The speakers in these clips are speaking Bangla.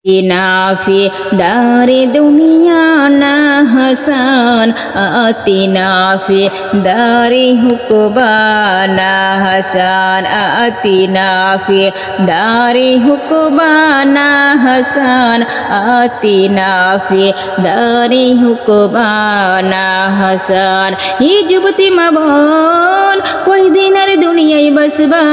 آتنا في دار دنيانا حسن آتنا في دار حقبانا حسن آتنا في دار حقبانا حسن آتنا في دار حقبانا حسن এই যুবতী মা বোন কয়দিন আর দুনিয়ায় বাসবা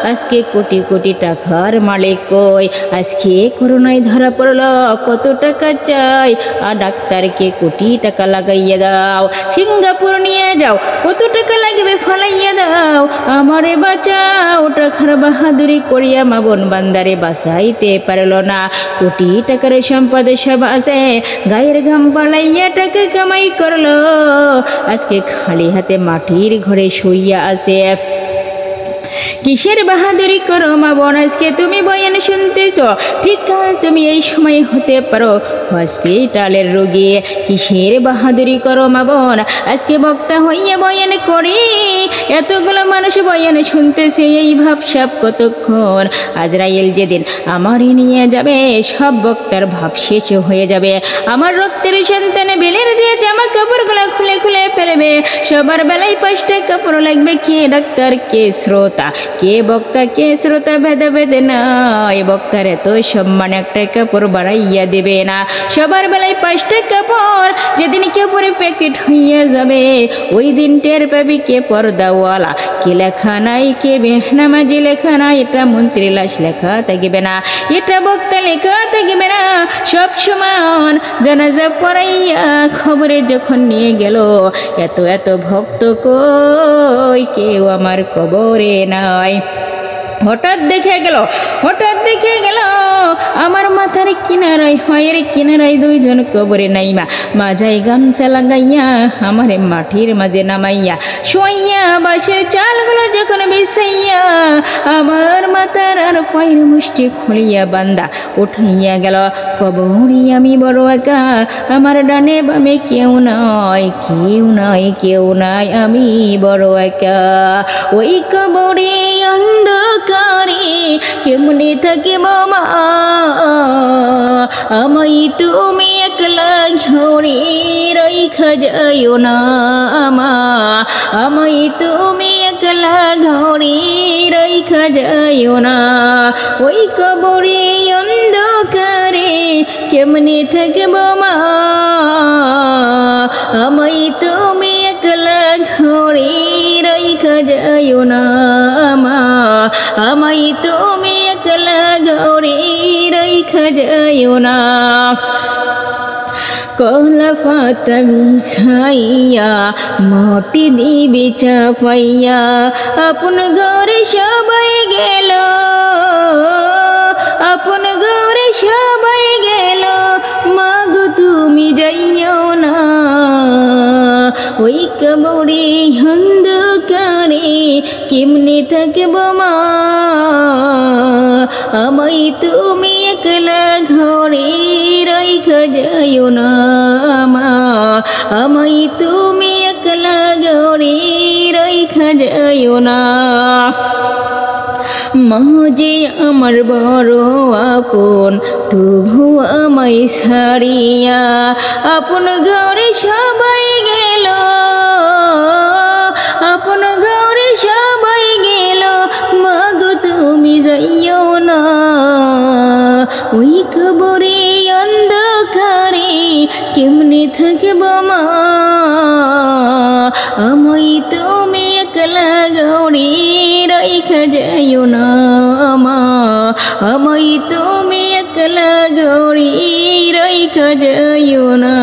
আজকে কোটি কোটি টাকার মালিক কই আজকে করোনায় ধরা পড়লো কত টাকা চাই আর ডাক্তারকে কোটি টাকা লাগাইয়া দাও সিঙ্গাপুর নিয়ে যাও কত টাকা লাগবে ফলাইয়া দাও আমারে বাঁচাও টাকার বাহাদুরি করিয়া মা বোন বান্দারে বাঁচাইতে পারলো না কোটি টাকার সম্পদ সব আছে গায়ের ঘাম পালাইয়া টাকা কামাই করলো আজকে খালি হাতে মাটির ঘরে শুইয়া আছে কিসের বাহাদুরি করো মা বোন আজকে তুমি বয়ান শুনতেছো ঠিক কাল তুমি এই সময় হতে পারো হসপিটালের রোগী কিসের বাহাদুরি করো মা বোন আজকে বক্তা হইয়া বয়ান করি এতগুলো মানুষ বয়ান শুনতেছে এই ভাবসাব কতক্ষণ আজরাইল যেদিন আমারই নিয়ে যাবে সব বক্তার ভাব শেষ হয়ে যাবে আমার রক্তের সন্তান বেলের দিয়ে জামা কাপড়গুলো খুলে খুলে ফেলবে সবার বেলায় 5টা কাপড় লাগবে কে ডাক্তার কে শ্রোতা কে বক্তা কে শ্রোতা ভেদে ভেদে নাই বক্তার এত সম্মান একটা কাপড় বাড়াইয়া দেবে না সবার বেলায় 5টা কাপড় যেদিন কাপড়ে প্যাকেট হইয়া যাবে ওই দিন টের পাবি কে পর্দাওয়ালা কে লেখা নাই কে বেহনামাজি লেখা নাই এটা মন্ত্রী লাশ লেখা থাকবে না এটা বক্তা লেখা থাকবে না সব সমান জানাজা পড়াইয়া খবরে যখন নিয়ে গেল এত এত ভক্ত কই কেউ আমার কবরে নাই হঠাৎ দেখে গেল আমার মাথার কিনারায় হয়ের কিনারায় দুইজন কবরে নাইমা মাঝাই গামছা লাগাইয়া আমারে মাটির মাঝে নামাইয়া শোয়াইয়া বাঁশের চালগুলো যখন বিছাইয়া আমার মাথার আর পায়ের মুষ্টি খুলিয়া বান্দা উঠাইয়া গেল কবরে আমি বড় একা আমার ডানে বামে কেউ নাই আমি বড় একা ওই কবরে অন্ধকারে কেমনে থাকে মামা আমায় তুমি একলা ঘরে রাইখা যাইও না আমায় তুমি একলা ঘরে রাইখা যাইও না ওই কবরে অন্ধকারে কেমনে থাকে মামা আমায় তুমি একলা ঘরে রাইখা যাইও না আমায় তুমি একলা ঘরে রাইখা যাইও না কলা পাতা বিছাইয়া মাটি দিবি চাপাইয়া আপন ঘরে সবাই গেল মাগো তুমি যাইও না ওই কবরে অন্ধকারে কেমনে থাকব মা আমায় তুমি একলা ঘরে রাইখা যাইও না আমায় তুমি একলা ঘরে রাইখা যাইও না মা যে আমার বড় আপন তবু আমায় ছাড়িয়া আপন ঘরে সবাই গেল মাগো তুমি যাইও না ওই কবরে অন্ধকারে কেমনে থাকব মা আমায় তুমি একলা ঘরে রাইখা যাইও না আমায় তুমি একলা ঘরে রাইখা যাইও না।